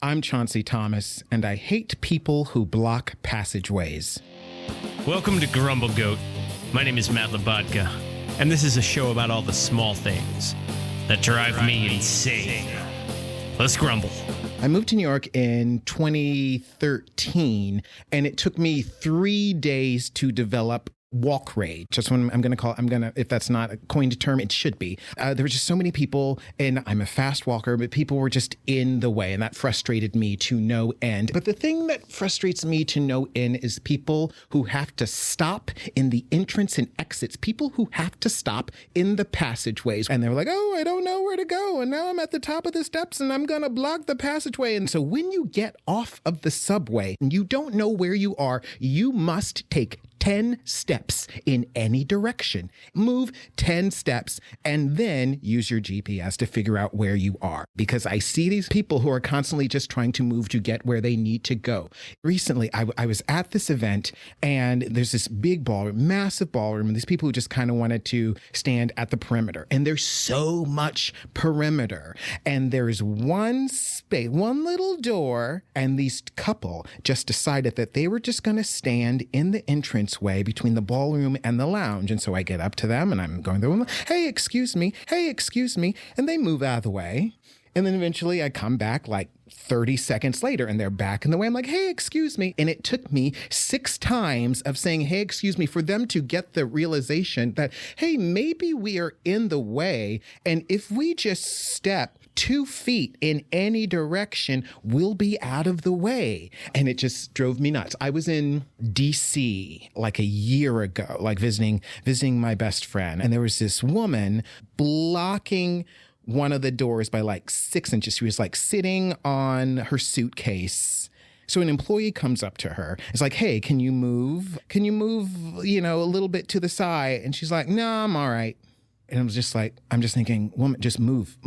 I'm Chauncy Thomas, and I hate people who block passageways. Welcome to Grumble Goat. My name is Matt Labodka, and this is a show about all the small things that drive me insane. Let's grumble. I moved to New York in 2013, and it took me 3 days to develop walk rage. Just when if that's not a coined term, it should be. There were just so many people, and I'm a fast walker, but people were just in the way, and that frustrated me to no end. But the thing that frustrates me to no end is people who have to stop in the entrance and exits, people who have to stop in the passageways. And they're like, oh, I don't know where to go, and now I'm at the top of the steps, and I'm going to block the passageway. And so when you get off of the subway and you don't know where you are, you must take 10 steps in any direction. Move 10 steps and then use your GPS to figure out where you are. Because I see these people who are constantly just trying to move to get where they need to go. Recently, I was at this event, and there's this big ballroom, massive ballroom, and these people who just kind of wanted to stand at the perimeter. And there's so much perimeter. And there's one space, one little door, and these couple just decided that they were just going to stand in the entrance way between the ballroom and the lounge. And so I get up to them and I'm going through, hey, excuse me. And they move out of the way. And then eventually I come back like 30 seconds later and they're back in the way. I'm like, hey, excuse me. And it took me 6 times of saying, hey, excuse me, for them to get the realization that, hey, maybe we are in the way. And if we just step 2 feet in any direction, we'll be out of the way. And it just drove me nuts. I was in DC like a year ago, like visiting my best friend. And there was this woman blocking one of the doors by like 6 inches. She was like sitting on her suitcase. So an employee comes up to her. It's like, hey, can you move, a little bit to the side? And she's like, no, I'm all right. And I'm just thinking, woman, just move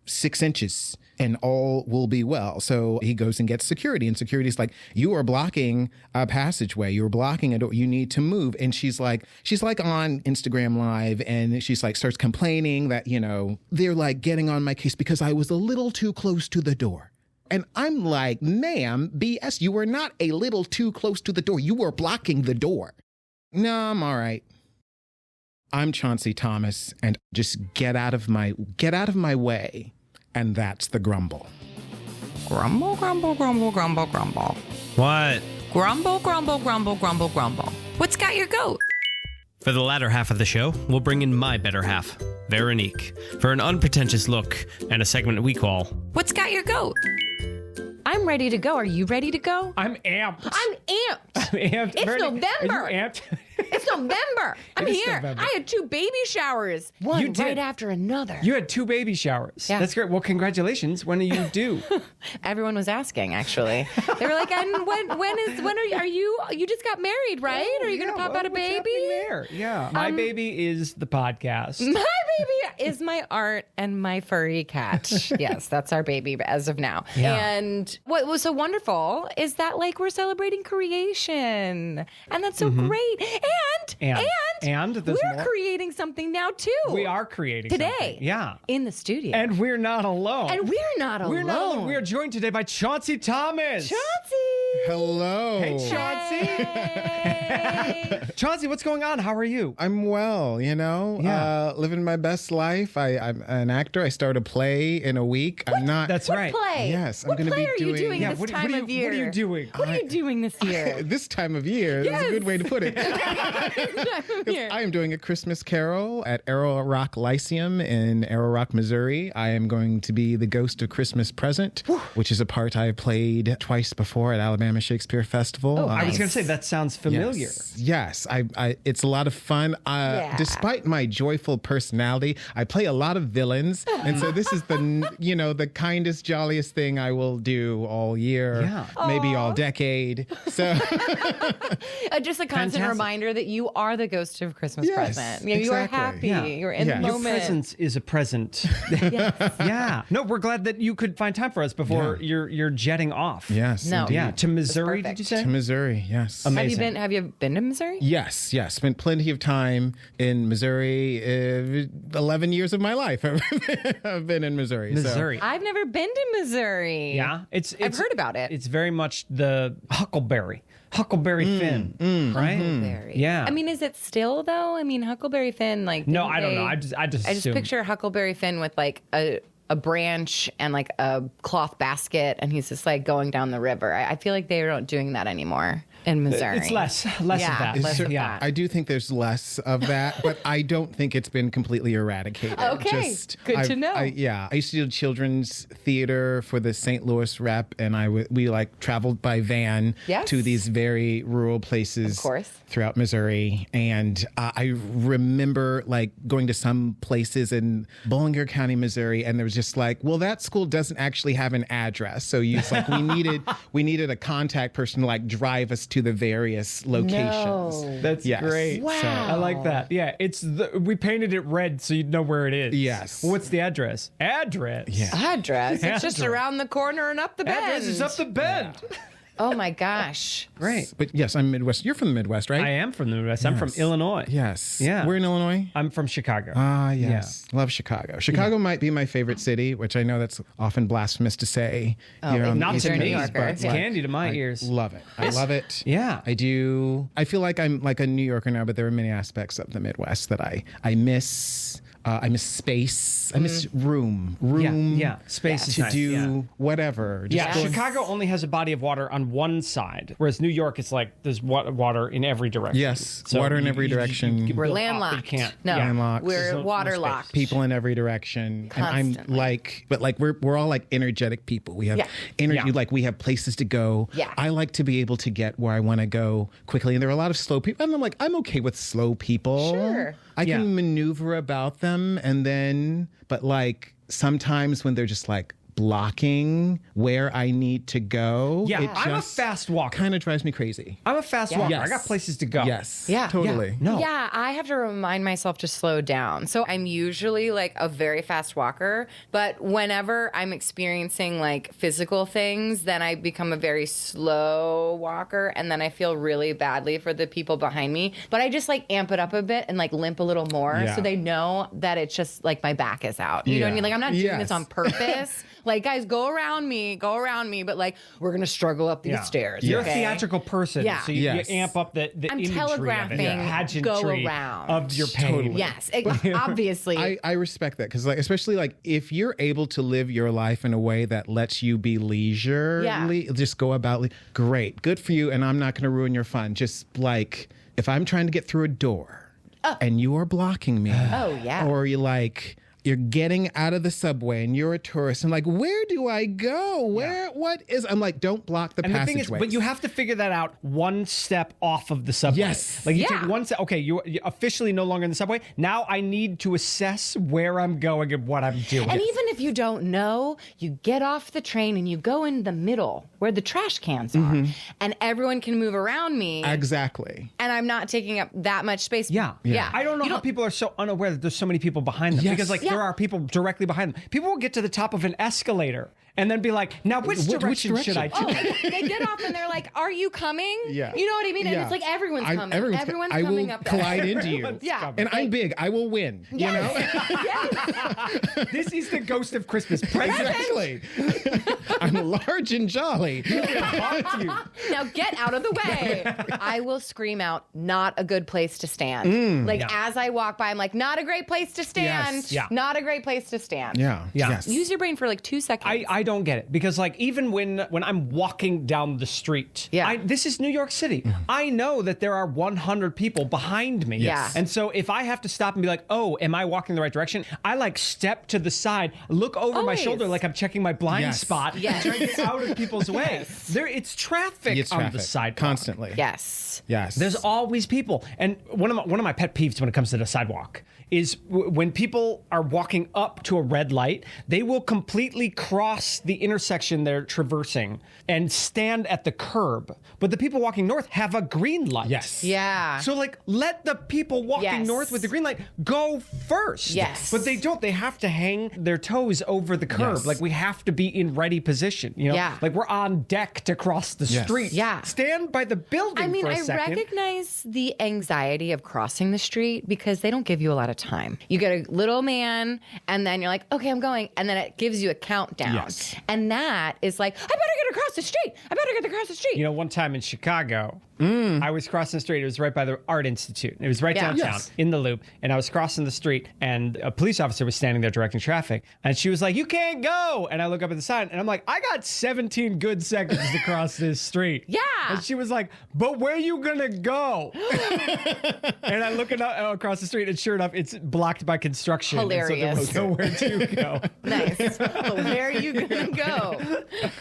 6 inches and all will be well. So he goes and gets security, and security's like, you are blocking a passageway. You're blocking a door. You need to move. And she's like on Instagram Live, and she's like starts complaining that, they're like getting on my case because I was a little too close to the door. And I'm like, ma'am, BS, you were not a little too close to the door. You were blocking the door. No, I'm all right. I'm Chauncy Thomas, and just get out of my way. And that's the grumble. Grumble, grumble, grumble, grumble, grumble. What? Grumble, grumble, grumble, grumble, grumble. What's got your goat? For the latter half of the show, we'll bring in my better half, Veronique, for an unpretentious look and a segment we call What's got your goat? I'm ready to go. Are you ready to go? I'm amped. I'm amped. It's November. Are you amped? It's November. I'm here. November. I had 2 baby showers. One You did. right after another. You had 2 baby showers. Yeah. That's great. Well, congratulations. When are you due? Everyone was asking, actually. They were like, and when are you just got married, right? Are you going to pop out a What's baby? happening there? Yeah. My baby is the podcast. My baby is my art and my furry cat. Yes, that's our baby as of now. Yeah. And what was so wonderful is that like we're celebrating creation. And that's so great. And there's we're more. creating something now too. We are creating today. something. Yeah. In the studio. And we're not alone. we're not alone. We're not alone. We are joined today by Chauncy Thomas. Chauncey. Hello. Hey, Chauncy. Hey. Chauncey, what's going on? How are you? I'm well, living my best life. I'm an actor. I start a play in a week. That's right. Play? Yes, I'm what going to play be are you doing. doing this time of year? What are you doing? What are you doing this year? This time of year. That's a good way to put it. Here. I am doing a Christmas Carol at Arrow Rock Lyceum in Arrow Rock, Missouri. I am going to be the ghost of Christmas Present, which is a part I've played twice before at Alabama Shakespeare Festival. Oh, I was going to say, that sounds familiar. Yes. It's a lot of fun. Despite my joyful personality, I play a lot of villains. And so this is the kindest, jolliest thing I will do all year, maybe all decade. So just a constant reminder that you are the ghost of Christmas present. You are happy. Yeah. You're in the Your moment. presence is a present. Yeah. No, we're glad that you could find time for us before you're jetting off. Yes. No. Indeed. Yeah, To Missouri, perfect. did you say? To Missouri, yes. Amazing. Have you been to Missouri? Yes. Spent plenty of time in Missouri. 11 years of my life I've been in Missouri. Missouri. I've never been to Missouri. Yeah, I've heard about it. It's very much the Huckleberry Finn, right? Huckleberry. Yeah. I mean, is it still though? I mean, Huckleberry Finn, like. No, didn't I don't know. they- I just I just assume. picture Huckleberry Finn with like a branch and like a cloth basket, and he's just like going down the river. I feel like they aren't doing that anymore in Missouri. It's less Yeah, of that. less of Yeah. that. I do think there's less of that, but I don't think it's been completely eradicated. Okay, good to know. I used to do children's theater for the St. Louis rep, and we like traveled by van Yes. to these very rural places Of course. throughout Missouri. And I remember like going to some places in Bollinger County, Missouri, and there was just like, well, that school doesn't actually have an address. So it's like we needed a contact person to like drive us to the various locations. No. That's Yes. great. Wow. I like that. Yeah, we painted it red so you'd know where it is. Yes. Well, what's the address? Address. Yeah. Address. It's just Address. around the corner and up the bend. Address is up the bend. Oh my gosh. Great. But yes, I'm Midwest. You're from the Midwest, right? I am from the Midwest. I'm from Illinois. Yes. Yeah. We're in Illinois. I'm from Chicago. Ah, yes. Love Chicago. Chicago might be my favorite city, which I know that's often blasphemous to say here on Not the East to You're a New me, Coast, Yorker. but it's Yeah. candy to my I ears. love it. I love it. Yeah. I do. I feel like I'm like a New Yorker now, but there are many aspects of the Midwest that I miss. I miss space. I miss room. Yeah. Space is to nice. do Yeah. whatever. Just Yeah, go- Chicago only has a body of water on one side, whereas New York, it's like there's water in every direction. Yes, water in every direction. We're build up, landlocked. You can't. No, Yeah. Landlocked. we're There's no waterlocked. people in every direction. And I'm Constantly. like, but like we're all like energetic people. We have Yeah. energy, Yeah. like we have places to go. Yeah. I like to be able to get where I want to go quickly. And there are a lot of slow people. And I'm like, I'm okay with slow people. Sure. I can Yeah. maneuver about them. And then, but like sometimes when they're just like blocking where I need to go. Yeah, it I'm a just fast walker. kind of drives me crazy. I'm a fast walker. Yes. I got places to go. Yes. Yeah. Totally. No. Yeah, I have to remind myself to slow down. So I'm usually like a very fast walker, but whenever I'm experiencing like physical things, then I become a very slow walker, and then I feel really badly for the people behind me. But I just like amp it up a bit and like limp a little more Yeah. so they know that it's just like my back is out. You know what I Yeah. mean? Like I'm not doing Yes. this on purpose. Like, guys, go around me, but like we're gonna struggle up these Yeah. stairs. You're okay? a theatrical person, Yeah. so you Yes. amp up the I'm imagery telegraphing, of it, the pageantry go around. of your pain. Totally. Yes, obviously. I respect that because, like, especially like if you're able to live your life in a way that lets you be leisurely, just go about. Great, good for you, and I'm not going to ruin your fun. Just like if I'm trying to get through a door and you are blocking me, Oh, yeah. or you're getting out of the subway and you're a tourist and like, where do I go? What is? I'm like, don't block the And the passageways. thing is, but you have to figure that out one step off of the subway. Yes. Like you Yeah. take one step. Okay, you're officially no longer in the subway. Now I need to assess where I'm going and what I'm doing. And even if you don't know, you get off the train and you go in the middle where the trash cans are, and everyone can move around me, Exactly. and I'm not taking up that much space. Yeah. yeah. I don't know You how people are so unaware that there's so many people behind them. Yes. Because, like, Yeah. there are people directly behind them. People will get to the top of an escalator and then be like, now which direction should I direction? take? They get off and they're like, "Are you coming?" Yeah. You know what I mean? And Yeah. it's like everyone's coming. Everyone's Everyone's I coming will up there. collide into you. Yeah. And I'm big. I will win. You know? This is the ghost of Christmas present. Exactly. I'm large and jolly. Now get out of the way. I will scream out, "Not a good place to stand." Like Yeah. as I walk by, I'm like, "Not a great place to stand. Yes. Yeah. Not a great place to stand." Yeah. Yeah. Yes. Use your brain for like 2 seconds. I don't get it because, like, even when I'm walking down the street, Yeah. this is New York City. I know that there are 100 people behind me. Yes. And so if I have to stop and be like, oh, am I walking the right direction? I like step to the side, look over my Always. shoulder like I'm checking my blind Yes. spot, Yes. trying to get out of people's way. It's traffic It's on traffic. the sidewalk. Constantly. Yes. Yes. There's always people. And one of my pet peeves when it comes to the sidewalk is when people are walking up to a red light, they will completely cross the intersection they're traversing and stand at the curb. But the people walking north have a green light. Yes. Yeah. So, like, let the people walking Yes. north with the green light go first. Yes. But they don't. They have to hang their toes over the curb. Yes. Like, we have to be in ready position. You know? Yeah. Like, we're on deck to cross the Yes. street. Yeah. Stand by the building I mean, for a I second. recognize the anxiety of crossing the street because they don't give you a lot of time. You get a little man, and then you're like, okay, I'm going. And then it gives you a countdown. Yes. And that is like, I better get across the street. I better get across the street. You know, one time in Chicago, I was crossing the street. It was right by the Art Institute. It was right Yeah. downtown Yes. in the Loop. And I was crossing the street, and a police officer was standing there directing traffic. And she was like, "You can't go." And I look up at the sign, and I'm like, "I got 17 good seconds to cross this street." Yeah. And she was like, "But where you gonna go?" And I look across the street, and sure enough, it's blocked by construction. and Hilarious. So there was nowhere to go. Nice. Where are you going to go?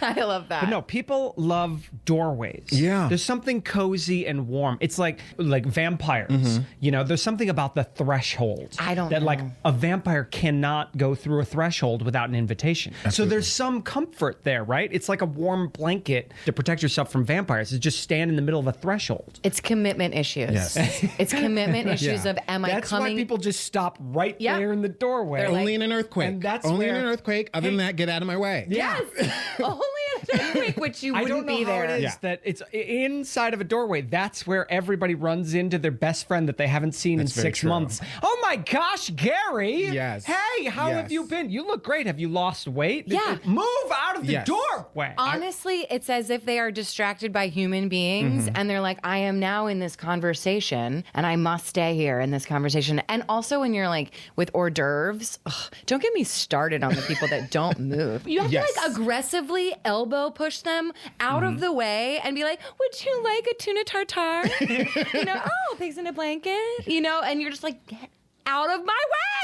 I love that. But no, people love doorways. Yeah. There's something cozy and warm. It's like vampires. You know, there's something about the threshold. I don't that know. like a vampire cannot go through a threshold without an invitation. So there's some comfort there, right? It's like a warm blanket to protect yourself from vampires. Is just stand in the middle of a threshold. It's commitment issues. Yes. It's commitment issues of, am I That's coming? why people just stop right Yeah. there in the doorway. They're like- Only in an earthquake. And that's Only in where- an earthquake. Other than that, get out of my way. Yes. Only an earthquake, which you I wouldn't don't know be how there. it is Yeah. that it's inside of a doorway. That's where everybody runs into their best friend that they haven't seen That's in very 6 true. months. Oh my gosh, Gary! Yes. Hey, how have Yes. you been? You look great. Have you lost weight? Yeah. Move out of the Yes. doorway. Honestly, it's as if they are distracted by human beings and they're like, I am now in this conversation and I must stay here in this conversation. And also when you're like with hors d'oeuvres, don't get me started on the people that don't move. You have Yes. to like aggressively elbow push them out of the way and be like, would you like a tuna tartare? Pigs in a blanket, and you're just like, get out of my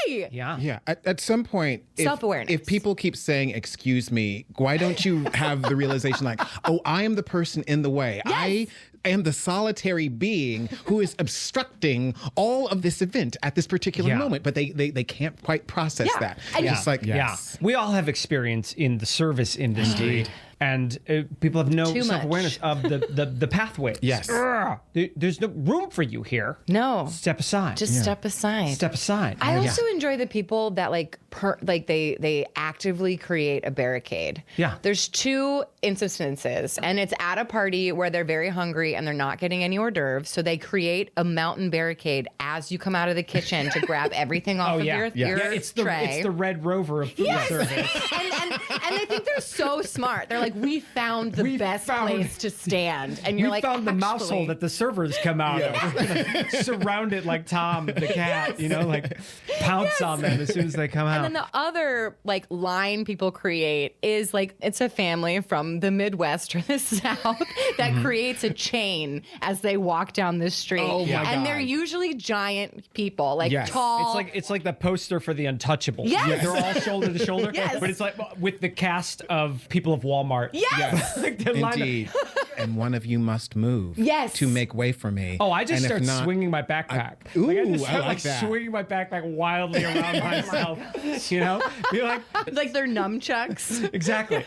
way. Yeah. Yeah. At some point, Self-awareness. if people keep saying, excuse me, why don't you have the realization like, oh, I am the person in the way. I am the solitary being who is obstructing all of this event at this particular Yeah. moment. But they can't quite process Yeah. that. And- It's like, yes. Yeah. We all have experience in the service industry. Indeed. And people have no Too much. self-awareness of the pathways. Yes. Ugh. There's no room for you here. No. Step aside. Just step aside. step aside. I also enjoy the people that they actively create a barricade. Yeah. There's two instances, and it's at a party where they're very hungry and they're not getting any hors d'oeuvres, so they create a mountain barricade as you come out of the kitchen to grab everything off of your It's the tray. it's the Red Rover of food service. and they think they're so smart. They're like, we found the We best found- place to stand, and you're We like, found the mouse actually- hole that the servers come out of. We're gonna surround it like Tom the cat, like pounce on them as soon as they come out. And then the other line people create is like it's a family from the Midwest or the South that creates a chain as they walk down the street. Oh my And God. they're usually giant people, like Yes. tall. It's like the poster for the Untouchables. Yes. They're all shoulder to shoulder. Yes. But it's like with the cast of people of Walmart. Yes. Like they're lined up. Indeed. And one of you must move Yes. to make way for me. Oh, I just And if start not- swinging my backpack. Ooh, I just I start like that. swinging my backpack wildly around myself. Be like, like they're nunchucks. exactly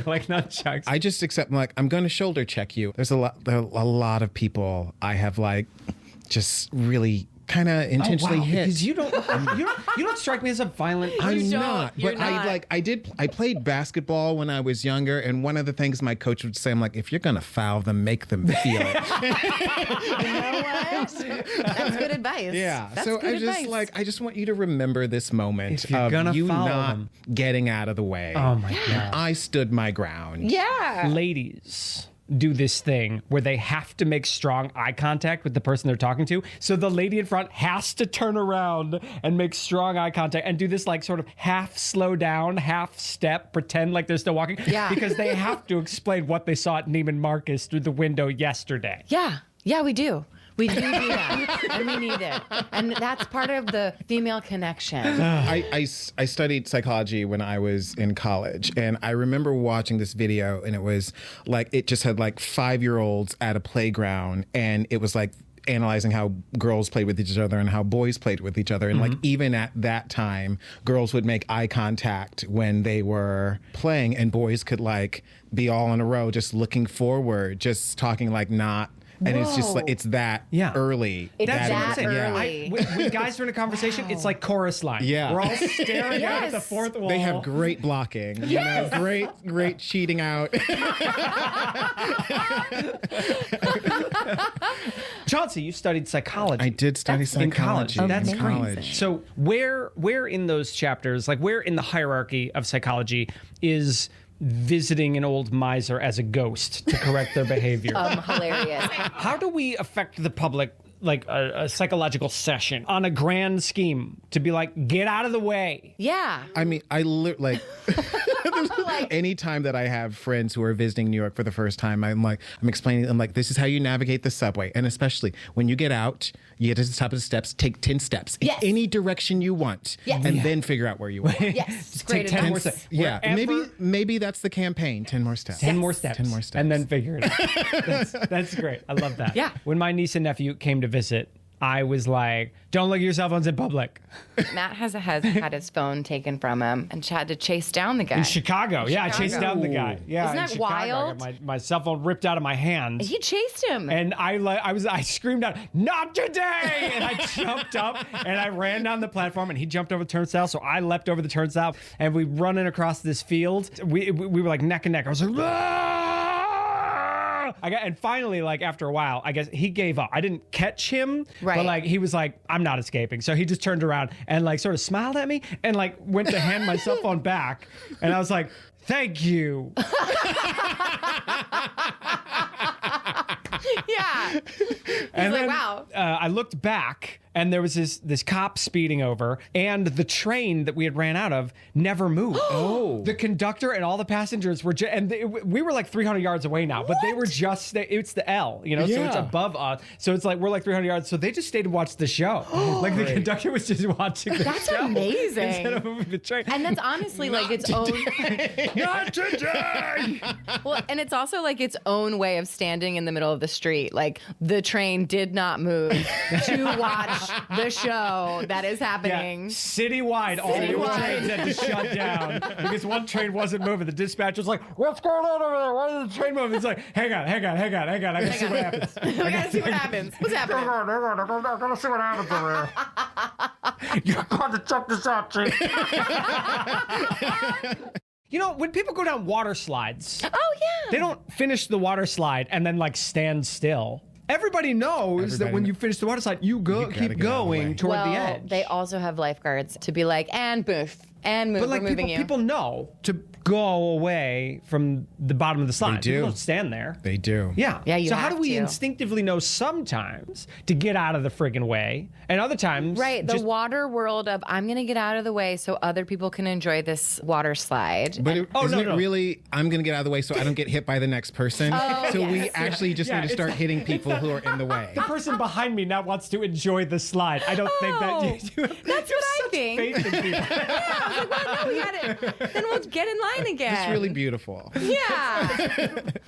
like nunchucks. I just accept, I'm going to shoulder check you. There are a lot of people I have just really kind of intentionally hit. Because you don't strike me as a violent. I'm don't. not, You're but not. I played basketball when I was younger, and one of the things my coach would say, I'm like, if you're gonna foul them, make them feel it. You know what? That's good advice. Yeah. That's So good I just advice. I just want you to remember this moment If you're of gonna you foul not them. getting out of the way. Oh my God. I stood my ground. Yeah. Ladies do this thing where they have to make strong eye contact with the person they're talking to. So the lady in front has to turn around and make strong eye contact and do this sort of half slow down, half step, pretend like they're still walking. Yeah. Because they have to explain what they saw at Neiman Marcus through the window yesterday. Yeah. Yeah, we do. We do that. And we need it. And that's part of the female connection. I studied psychology when I was in college, and I remember watching this video, and it was it just had 5-year-olds at a playground, and it was analyzing how girls played with each other and how boys played with each other. And like even at that time, girls would make eye contact when they were playing, and boys could like be all in a row, just looking forward, just talking like not. And it's just like, it's that early. It's That's that what I'm saying. early. When guys are in a conversation, it's like chorus line. Yeah. We're all staring out at the Yes. fourth wall. They have great blocking, you know, great cheating out. Chauncy, you studied psychology. I did study in college. psychology That's in great. college. So where in those chapters, like where in the hierarchy of psychology is visiting an old miser as a ghost to correct their behavior? Hilarious. How do we affect the public, like a psychological session on a grand scheme to be like, get out of the way? Yeah. I mean, like anytime that I have friends who are visiting New York for the first time, I'm explaining, I'm like, this is how you navigate the subway. And especially when you get out, you get to the top of the steps, take 10 steps in any direction you want, and then figure out where you are. Yes. It's great Take 10 more advice. steps. Yeah, Wherever- maybe that's the campaign. 10 more steps. 10 more steps. 10 more steps. And then figure it out. That's great. I love that. Yeah. When my niece and nephew came to visit, I was like, don't look at your cell phones in public. Matt has had his phone taken from him and had to chase down the guy. In Chicago. Yeah, I chased down the guy. Yeah, Isn't in that Chicago. wild? I got my cell phone ripped out of my hand. He chased him. And I screamed out, "Not today!" And I jumped up and I ran down the platform, and he jumped over the turnstile, so I leapt over the turnstile, and we running across this field. We were like neck and neck. I was like, "Ah!" And finally, like after a while, I guess he gave up. I didn't catch him, Right. but like he was like, "I'm not escaping." So he just turned around and like sort of smiled at me and like went to hand my cell phone back, and I was like, "Thank you." Yeah. And like, then, wow. I looked back, and there was this cop speeding over, and the train that we had ran out of never moved. The conductor and all the passengers were, we were like 300 yards away now, but they were just, it's the L, you know, so it's Yeah. above us. So it's like, we're like 300 yards. So they just stayed and watched the show. Like the conductor was just watching the That's show. amazing. Instead of moving the train. And that's honestly like its own. Not today! Well, and it's also like its own way of standing in the middle of the street. Like the train did not move to watch the show that is Yeah, happening. citywide, all the Citywide. trains had to shut down because one train wasn't moving. The dispatcher was like, "What's going on over there? Why is the train moving?" It's like, hang on. I gotta see what happens. We gotta see what happens. What's happening? I gotta see what happens over there. You're going to check this out, Chief. You know, when people go down water slides, Oh yeah. they don't finish the water slide and then like stand still. Everybody knows that when you finish the water slide, you gotta keep get out of the going way. toward well, the edge. they also have lifeguards to be like, and move, and move. But like We're moving you. people know to go away from the bottom of the slide. do. People don't stand there. They do. Yeah. Yeah, you So how have do we to. instinctively know sometimes to get out of the friggin' way, and other times Right, the just- water world of I'm going to get out of the way so other people can enjoy this water slide. But Oh, isn't no, no. it really, I'm going to get out of the way so I don't get hit by the next person? So we actually just Yeah, need to it's start not- hitting people who are in the way. the person behind me now wants to enjoy the slide. I don't think that you That's what I such think. faith in people. Yeah, I was like, well, no, we got it. Then we'll get in line again. It's really beautiful. Yeah.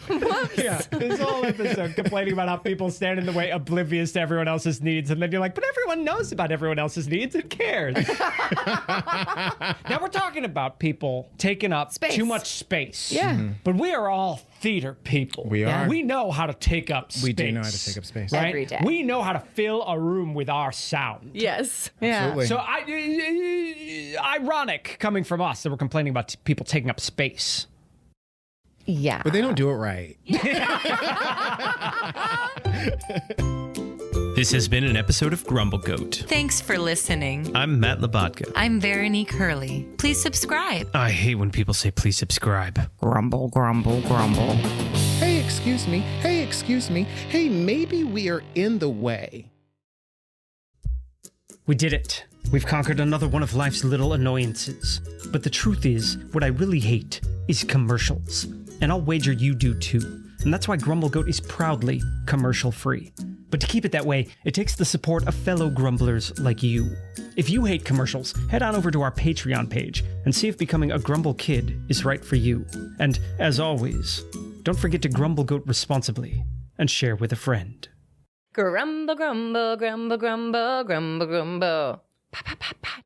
Whoops. Yeah, this whole episode complaining about how people stand in the way, oblivious to everyone else's needs, and then you're like, but everyone knows about everyone else's needs. Who cares? Now we're talking about people taking up Space. too much space. Yeah. But we are all theater people. We are. We know how to take up space. We do know how to take up space. Right? Every day. We know how to fill a room with our sound. Yes. Yeah. Absolutely. So ironic coming from us that we're complaining about people taking up space. Yeah. But they don't do it right. This has been an episode of Grumble Goat. Thanks for listening. I'm Matt Labatka. I'm Veronique Hurley. Please subscribe. I hate when people say please subscribe. Grumble, grumble, grumble. Hey, excuse me. Hey, excuse me. Hey, maybe we are in the way. We did it. We've conquered another one of life's little annoyances. But the truth is, what I really hate is commercials. And I'll wager you do too. And that's why Grumble Goat is proudly commercial free. But to keep it that way, it takes the support of fellow grumblers like you. If you hate commercials, head on over to our Patreon page and see if becoming a Grumble Kid is right for you. And as always, don't forget to Grumble Goat responsibly and share with a friend. Grumble, grumble, grumble, grumble, grumble, grumble. Pa, pa, pa, pa.